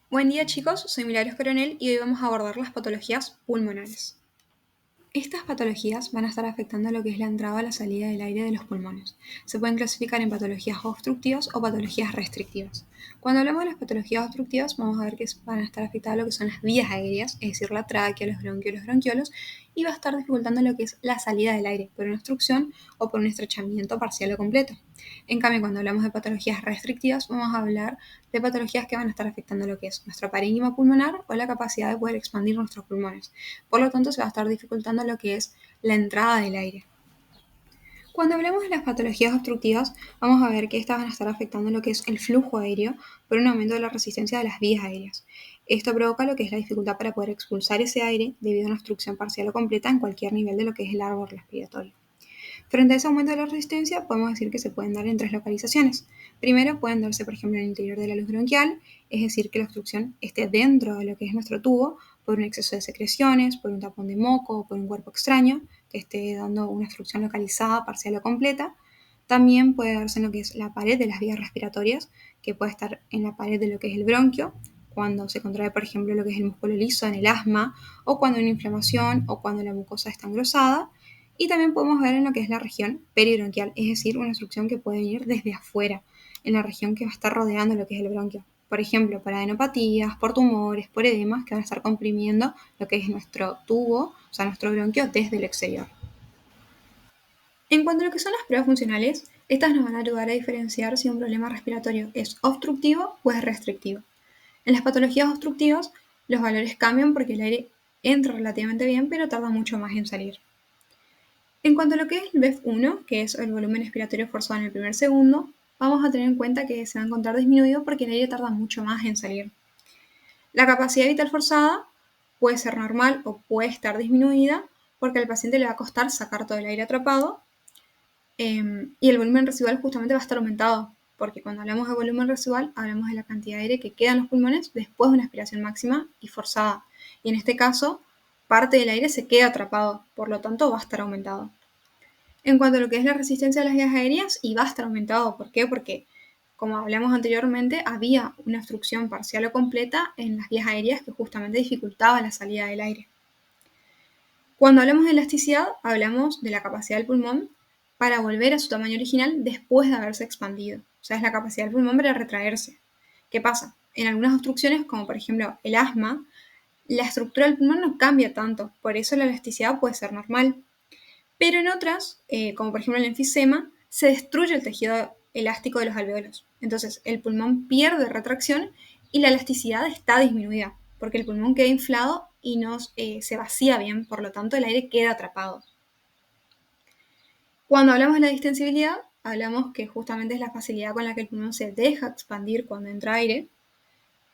Buen día chicos, soy Milagros Coronel y hoy vamos a abordar las patologías pulmonares. Estas patologías van a estar afectando lo que es la entrada o la salida del aire de los pulmones. Se pueden clasificar en patologías obstructivas o patologías restrictivas. Cuando hablamos de las patologías obstructivas, vamos a ver que van a estar afectadas lo que son las vías aéreas, es decir, la tráquea, los bronquiolos, y va a estar dificultando lo que es la salida del aire por una obstrucción o por un estrechamiento parcial o completo. En cambio, cuando hablamos de patologías restrictivas, vamos a hablar de patologías que van a estar afectando lo que es nuestro parénquima pulmonar o la capacidad de poder expandir nuestros pulmones. Por lo tanto, se va a estar dificultando lo que es la entrada del aire. Cuando hablamos de las patologías obstructivas, vamos a ver que estas van a estar afectando lo que es el flujo aéreo por un aumento de la resistencia de las vías aéreas. Esto provoca lo que es la dificultad para poder expulsar ese aire debido a una obstrucción parcial o completa en cualquier nivel de lo que es el árbol respiratorio. Frente a ese aumento de la resistencia, podemos decir que se pueden dar en tres localizaciones. Primero, pueden darse, por ejemplo, en el interior de la luz bronquial, es decir, que la obstrucción esté dentro de lo que es nuestro tubo, por un exceso de secreciones, por un tapón de moco o por un cuerpo extraño, que esté dando una obstrucción localizada, parcial o completa. También puede darse en lo que es la pared de las vías respiratorias, que puede estar en la pared de lo que es el bronquio, cuando se contrae, por ejemplo, lo que es el músculo liso en el asma, o cuando hay una inflamación, o cuando la mucosa está engrosada. Y también podemos ver en lo que es la región peribronquial, es decir, una obstrucción que puede venir desde afuera, en la región que va a estar rodeando lo que es el bronquio. Por ejemplo, por adenopatías, por tumores, por edemas que van a estar comprimiendo lo que es nuestro tubo, o sea, nuestro bronquio desde el exterior. En cuanto a lo que son las pruebas funcionales, estas nos van a ayudar a diferenciar si un problema respiratorio es obstructivo o es restrictivo. En las patologías obstructivas, los valores cambian porque el aire entra relativamente bien, pero tarda mucho más en salir. En cuanto a lo que es el BEF1, que es el volumen expiratorio forzado en el primer segundo, vamos a tener en cuenta que se va a encontrar disminuido porque el aire tarda mucho más en salir. La capacidad vital forzada puede ser normal o puede estar disminuida porque al paciente le va a costar sacar todo el aire atrapado y el volumen residual justamente va a estar aumentado porque cuando hablamos de volumen residual hablamos de la cantidad de aire que queda en los pulmones después de una aspiración máxima y forzada. Y en este caso, parte del aire se queda atrapado, por lo tanto va a estar aumentado. En cuanto a lo que es la resistencia de las vías aéreas, y va a estar aumentado. ¿Por qué? Porque, como hablamos anteriormente, había una obstrucción parcial o completa en las vías aéreas que justamente dificultaba la salida del aire. Cuando hablamos de elasticidad, hablamos de la capacidad del pulmón para volver a su tamaño original después de haberse expandido. O sea, es la capacidad del pulmón para retraerse. ¿Qué pasa? En algunas obstrucciones, como por ejemplo el asma, la estructura del pulmón no cambia tanto, por eso la elasticidad puede ser normal. Pero en otras, como por ejemplo el enfisema, se destruye el tejido elástico de los alveolos. Entonces el pulmón pierde retracción y la elasticidad está disminuida, porque el pulmón queda inflado y no se vacía bien, por lo tanto el aire queda atrapado. Cuando hablamos de la distensibilidad, hablamos que justamente es la facilidad con la que el pulmón se deja expandir cuando entra aire.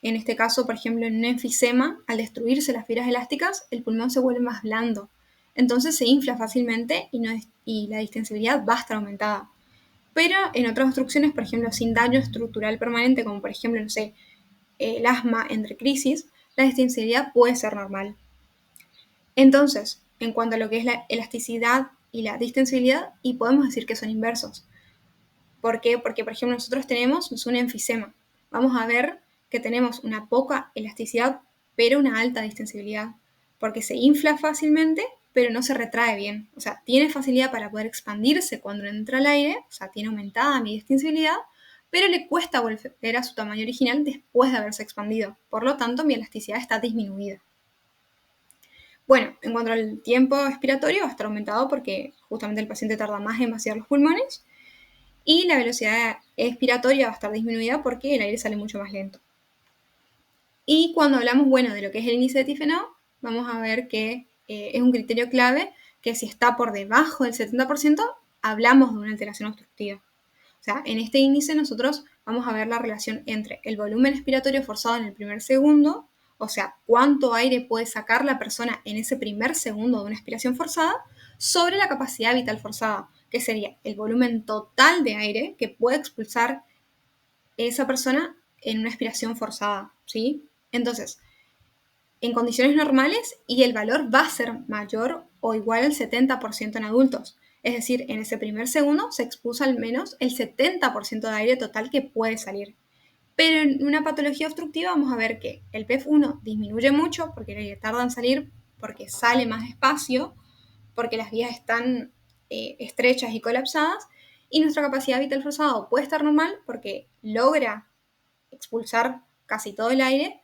En este caso, por ejemplo, en un enfisema, al destruirse las fibras elásticas, el pulmón se vuelve más blando. Entonces se infla fácilmente y la distensibilidad va a estar aumentada. Pero en otras obstrucciones, por ejemplo, sin daño estructural permanente, como por ejemplo, no sé, el asma entre crisis, la distensibilidad puede ser normal. Entonces, en cuanto a lo que es la elasticidad y la distensibilidad, y podemos decir que son inversos. ¿Por qué? Porque, por ejemplo, nosotros tenemos un enfisema. Vamos a ver que tenemos una poca elasticidad, pero una alta distensibilidad, porque se infla fácilmente, pero no se retrae bien. O sea, tiene facilidad para poder expandirse cuando entra el aire, o sea, tiene aumentada mi distensibilidad, pero le cuesta volver a su tamaño original después de haberse expandido. Por lo tanto, mi elasticidad está disminuida. Bueno, en cuanto al tiempo expiratorio, va a estar aumentado porque justamente el paciente tarda más en vaciar los pulmones y la velocidad expiratoria va a estar disminuida porque el aire sale mucho más lento. Y cuando hablamos, bueno, de lo que es el índice de Tifenau, vamos a ver que es un criterio clave que si está por debajo del 70%, hablamos de una alteración obstructiva. O sea, en este índice nosotros vamos a ver la relación entre el volumen expiratorio forzado en el primer segundo, o sea, cuánto aire puede sacar la persona en ese primer segundo de una expiración forzada, sobre la capacidad vital forzada, que sería el volumen total de aire que puede expulsar esa persona en una expiración forzada, ¿sí? Entonces, en condiciones normales y el valor va a ser mayor o igual al 70% en adultos. Es decir, en ese primer segundo se expulsa al menos el 70% de aire total que puede salir. Pero en una patología obstructiva vamos a ver que el PEF1 disminuye mucho porque el aire tarda en salir, porque sale más despacio, porque las vías están estrechas y colapsadas, y nuestra capacidad vital forzada puede estar normal porque logra expulsar casi todo el aire,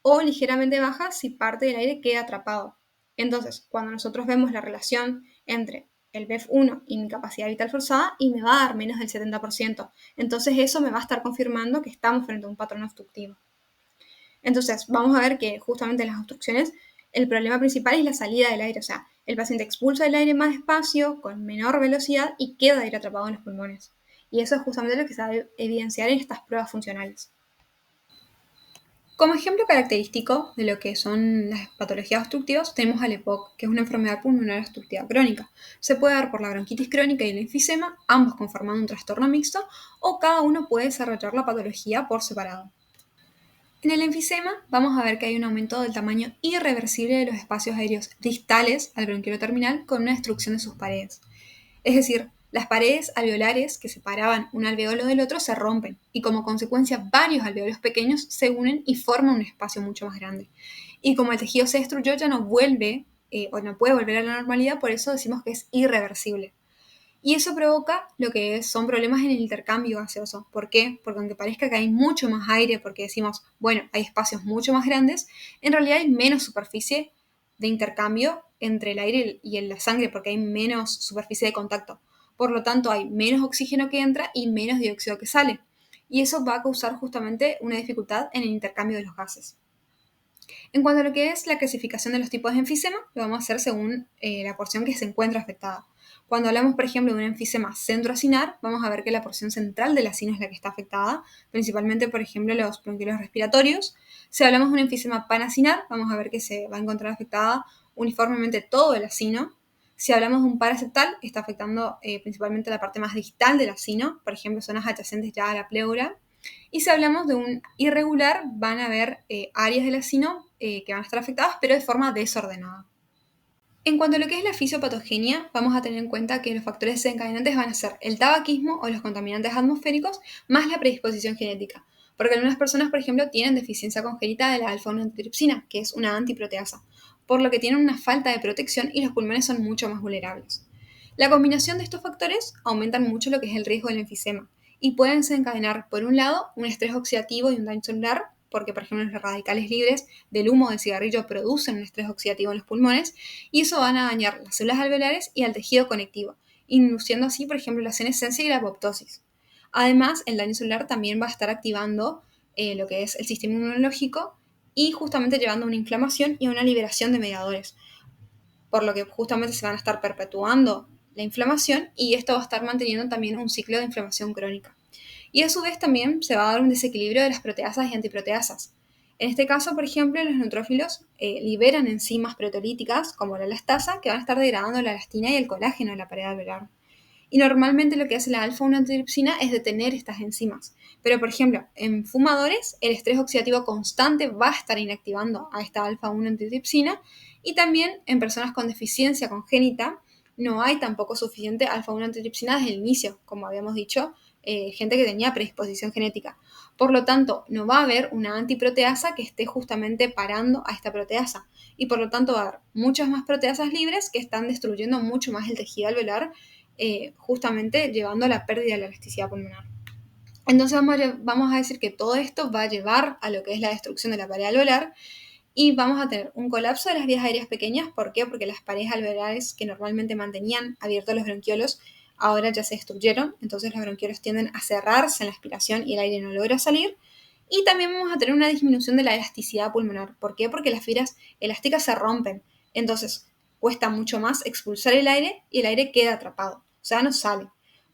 o ligeramente baja si parte del aire queda atrapado. Entonces, cuando nosotros vemos la relación entre el BEF1 y mi capacidad vital forzada, y me va a dar menos del 70%. Entonces eso me va a estar confirmando que estamos frente a un patrón obstructivo. Entonces, vamos a ver que justamente en las obstrucciones el problema principal es la salida del aire, o sea, el paciente expulsa el aire más despacio, con menor velocidad y queda aire atrapado en los pulmones. Y eso es justamente lo que se va a evidenciar en estas pruebas funcionales. Como ejemplo característico de lo que son las patologías obstructivas, tenemos al EPOC, que es una enfermedad pulmonar obstructiva crónica. Se puede dar por la bronquitis crónica y el enfisema, ambos conformando un trastorno mixto, o cada uno puede desarrollar la patología por separado. En el enfisema vamos a ver que hay un aumento del tamaño irreversible de los espacios aéreos distales al bronquiolo terminal con una destrucción de sus paredes. Es decir, las paredes alveolares que separaban un alveolo del otro se rompen y como consecuencia varios alveolos pequeños se unen y forman un espacio mucho más grande. Y como el tejido se destruyó ya no vuelve o no puede volver a la normalidad, por eso decimos que es irreversible. Y eso provoca lo que son problemas en el intercambio gaseoso. ¿Por qué? Porque aunque parezca que hay mucho más aire, porque decimos, bueno, hay espacios mucho más grandes, en realidad hay menos superficie de intercambio entre el aire y la sangre, porque hay menos superficie de contacto. Por lo tanto, hay menos oxígeno que entra y menos dióxido que sale. Y eso va a causar justamente una dificultad en el intercambio de los gases. En cuanto a lo que es la clasificación de los tipos de enfisema, lo vamos a hacer según la porción que se encuentra afectada. Cuando hablamos, por ejemplo, de un enfisema centroacinar, vamos a ver que la porción central del acino es la que está afectada, principalmente, por ejemplo, los bronquiolos respiratorios. Si hablamos de un enfisema panacinar, vamos a ver que se va a encontrar afectada uniformemente todo el acino. Si hablamos de un paraseptal, está afectando principalmente la parte más distal del acino, por ejemplo, zonas adyacentes ya a la pleura. Y si hablamos de un irregular, van a haber áreas del acino que van a estar afectadas, pero de forma desordenada. En cuanto a lo que es la fisiopatogenia, vamos a tener en cuenta que los factores desencadenantes van a ser el tabaquismo o los contaminantes atmosféricos, más la predisposición genética. Porque algunas personas, por ejemplo, tienen deficiencia congénita de la alfa-1 antitripsina, que es una antiproteasa, por lo que tienen una falta de protección y los pulmones son mucho más vulnerables. La combinación de estos factores aumentan mucho lo que es el riesgo del enfisema y pueden desencadenar, por un lado, un estrés oxidativo y un daño celular, porque, por ejemplo, los radicales libres del humo del cigarrillo producen un estrés oxidativo en los pulmones y eso van a dañar las células alveolares y al tejido conectivo, induciendo así, por ejemplo, la senescencia y la apoptosis. Además, el daño celular también va a estar activando lo que es el sistema inmunológico y justamente llevando a una inflamación y a una liberación de mediadores, por lo que justamente se van a estar perpetuando la inflamación y esto va a estar manteniendo también un ciclo de inflamación crónica. Y a su vez también se va a dar un desequilibrio de las proteasas y antiproteasas. En este caso, por ejemplo, los neutrófilos liberan enzimas proteolíticas como la elastasa que van a estar degradando la elastina y el colágeno de la pared alveolar. Y normalmente lo que hace la alfa-1 antitripsina es detener estas enzimas. Pero, por ejemplo, en fumadores, el estrés oxidativo constante va a estar inactivando a esta alfa-1 antitripsina. Y también en personas con deficiencia congénita, no hay tampoco suficiente alfa-1 antitripsina desde el inicio, como habíamos dicho, gente que tenía predisposición genética. Por lo tanto, no va a haber una antiproteasa que esté justamente parando a esta proteasa. Y por lo tanto va a haber muchas más proteasas libres que están destruyendo mucho más el tejido alveolar, justamente llevando a la pérdida de la elasticidad pulmonar. Entonces vamos a decir que todo esto va a llevar a lo que es la destrucción de la pared alveolar y vamos a tener un colapso de las vías aéreas pequeñas. ¿Por qué? Porque las paredes alveolares que normalmente mantenían abiertos los bronquiolos ahora ya se destruyeron, entonces los bronquiolos tienden a cerrarse en la aspiración y el aire no logra salir. Y también vamos a tener una disminución de la elasticidad pulmonar. ¿Por qué? Porque las fibras elásticas se rompen. Entonces cuesta mucho más expulsar el aire y el aire queda atrapado, o sea, no sale,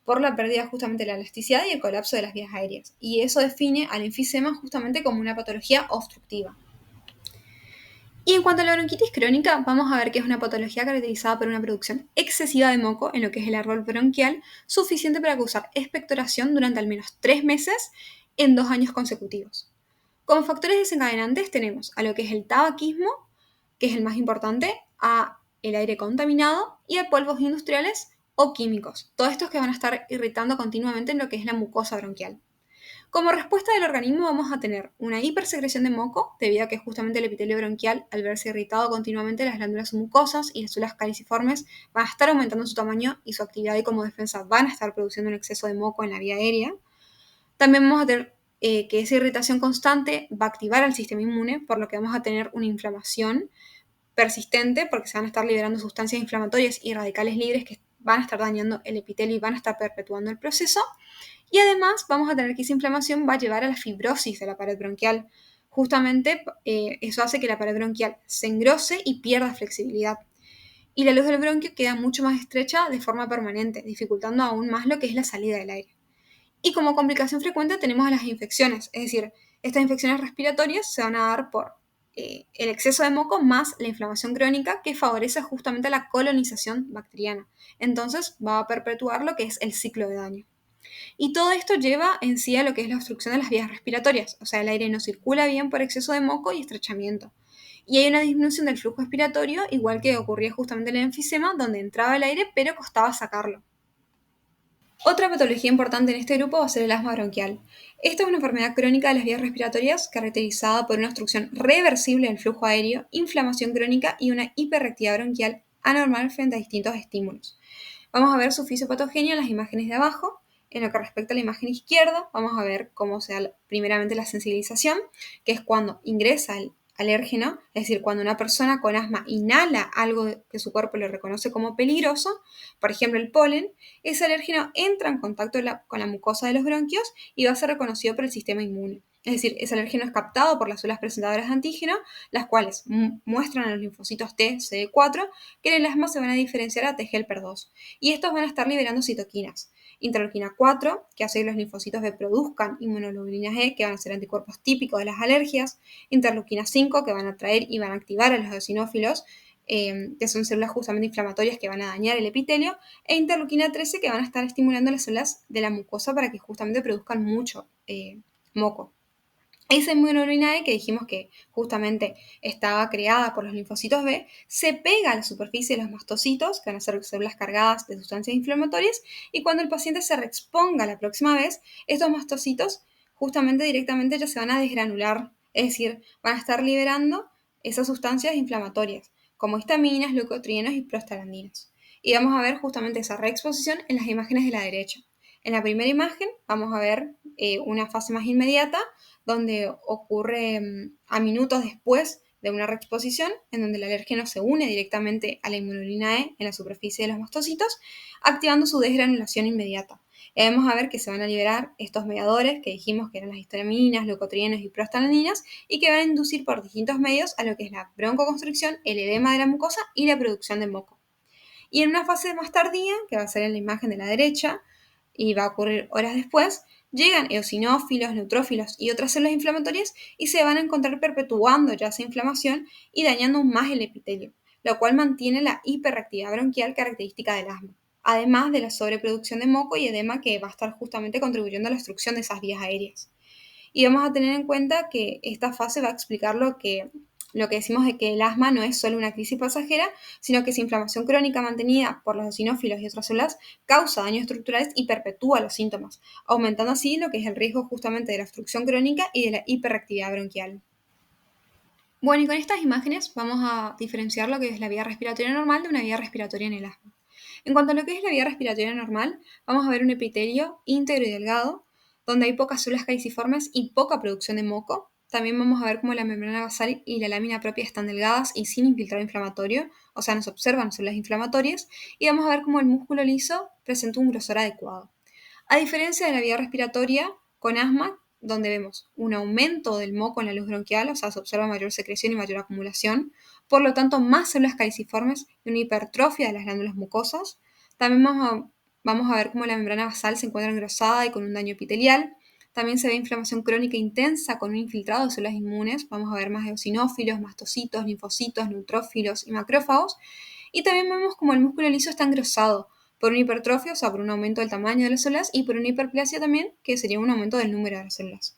por la pérdida justamente de la elasticidad y el colapso de las vías aéreas. Y eso define al enfisema justamente como una patología obstructiva. Y en cuanto a la bronquitis crónica, vamos a ver que es una patología caracterizada por una producción excesiva de moco en lo que es el árbol bronquial, suficiente para causar expectoración durante al menos 3 meses en 2 años consecutivos. Como factores desencadenantes tenemos a lo que es el tabaquismo, que es el más importante, a el aire contaminado y a polvos industriales o químicos. Todos estos que van a estar irritando continuamente en lo que es la mucosa bronquial. Como respuesta del organismo vamos a tener una hipersecreción de moco, debido a que justamente el epitelio bronquial, al verse irritado continuamente, las glándulas mucosas y las células caliciformes van a estar aumentando su tamaño y su actividad, y como defensa van a estar produciendo un exceso de moco en la vía aérea. También vamos a tener que esa irritación constante va a activar al sistema inmune, por lo que vamos a tener una inflamación persistente, porque se van a estar liberando sustancias inflamatorias y radicales libres que van a estar dañando el epitelio y van a estar perpetuando el proceso. Y además vamos a tener que esa inflamación va a llevar a la fibrosis de la pared bronquial. Justamente eso hace que la pared bronquial se engrose y pierda flexibilidad. Y la luz del bronquio queda mucho más estrecha de forma permanente, dificultando aún más lo que es la salida del aire. Y como complicación frecuente tenemos las infecciones, es decir, estas infecciones respiratorias se van a dar por el exceso de moco más la inflamación crónica, que favorece justamente la colonización bacteriana. Entonces va a perpetuar lo que es el ciclo de daño. Y todo esto lleva en sí a lo que es la obstrucción de las vías respiratorias, o sea, el aire no circula bien por exceso de moco y estrechamiento. Y hay una disminución del flujo expiratorio, igual que ocurría justamente en el enfisema, donde entraba el aire pero costaba sacarlo. Otra patología importante en este grupo va a ser el asma bronquial. Esta es una enfermedad crónica de las vías respiratorias caracterizada por una obstrucción reversible del flujo aéreo, inflamación crónica y una hiperreactividad bronquial anormal frente a distintos estímulos. Vamos a ver su fisiopatogenia en las imágenes de abajo. En lo que respecta a la imagen izquierda, vamos a ver cómo se da primeramente la sensibilización, que es cuando ingresa el alérgeno, es decir, cuando una persona con asma inhala algo que su cuerpo le reconoce como peligroso, por ejemplo el polen, ese alérgeno entra en contacto con la mucosa de los bronquios y va a ser reconocido por el sistema inmune. Es decir, ese alérgeno es captado por las células presentadoras de antígeno, las cuales muestran a los linfocitos T, CD4, que en el asma se van a diferenciar a T helper 2. Y estos van a estar liberando citoquinas. Interleuquina 4, que hace que los linfocitos B produzcan inmunoglobulinas E, que van a ser anticuerpos típicos de las alergias. Interleuquina 5, que van a atraer y van a activar a los eosinófilos, que son células justamente inflamatorias que van a dañar el epitelio. E interleuquina 13, que van a estar estimulando las células de la mucosa para que justamente produzcan mucho moco. Esa inmunoglobulina E, que dijimos que justamente estaba creada por los linfocitos B, se pega a la superficie de los mastocitos, que van a ser células cargadas de sustancias inflamatorias, y cuando el paciente se reexponga la próxima vez, estos mastocitos justamente directamente ya se van a desgranular, es decir, van a estar liberando esas sustancias inflamatorias, como histaminas, leucotrienos y prostaglandinas. Y vamos a ver justamente esa reexposición en las imágenes de la derecha. En la primera imagen vamos a ver una fase más inmediata, donde ocurre a minutos después de una reexposición, en donde el alérgeno se une directamente a la inmunoglobulina E en la superficie de los mastocitos, activando su desgranulación inmediata. Y vamos a ver que se van a liberar estos mediadores que dijimos que eran las histaminas, leucotrienos y prostaglandinas, y que van a inducir por distintos medios a lo que es la broncoconstricción, el edema de la mucosa y la producción de moco. Y en una fase más tardía, que va a ser en la imagen de la derecha, y va a ocurrir horas después, llegan eosinófilos, neutrófilos y otras células inflamatorias y se van a encontrar perpetuando ya esa inflamación y dañando aún más el epitelio, lo cual mantiene la hiperreactividad bronquial característica del asma, además de la sobreproducción de moco y edema que va a estar justamente contribuyendo a la obstrucción de esas vías aéreas. Y vamos a tener en cuenta que esta fase va a explicar lo que decimos de que el asma no es solo una crisis pasajera, sino que esa inflamación crónica mantenida por los eosinófilos y otras células causa daños estructurales y perpetúa los síntomas, aumentando así lo que es el riesgo justamente de la obstrucción crónica y de la hiperreactividad bronquial. Bueno, y con estas imágenes vamos a diferenciar lo que es la vía respiratoria normal de una vía respiratoria en el asma. En cuanto a lo que es la vía respiratoria normal, vamos a ver un epitelio íntegro y delgado, donde hay pocas células caliciformes y poca producción de moco. También vamos a ver cómo la membrana basal y la lámina propia están delgadas y sin infiltrado inflamatorio, o sea, no se observan células inflamatorias, y vamos a ver cómo el músculo liso presenta un grosor adecuado. A diferencia de la vía respiratoria con asma, donde vemos un aumento del moco en la luz bronquial, o sea, se observa mayor secreción y mayor acumulación, por lo tanto, más células caliciformes y una hipertrofia de las glándulas mucosas. También vamos a ver cómo la membrana basal se encuentra engrosada y con un daño epitelial. También se ve inflamación crónica intensa con un infiltrado de células inmunes. Vamos a ver más eosinófilos, mastocitos, linfocitos, neutrófilos y macrófagos. Y también vemos como el músculo liso está engrosado por una hipertrofia, o sea, por un aumento del tamaño de las células, y por una hiperplasia también, que sería un aumento del número de las células.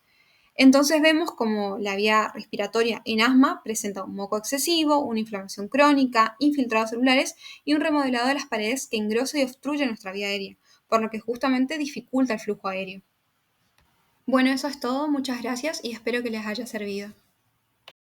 Entonces vemos como la vía respiratoria en asma presenta un moco excesivo, una inflamación crónica, infiltrados celulares y un remodelado de las paredes que engrosa y obstruye nuestra vía aérea, por lo que justamente dificulta el flujo aéreo. Bueno, eso es todo, muchas gracias y espero que les haya servido.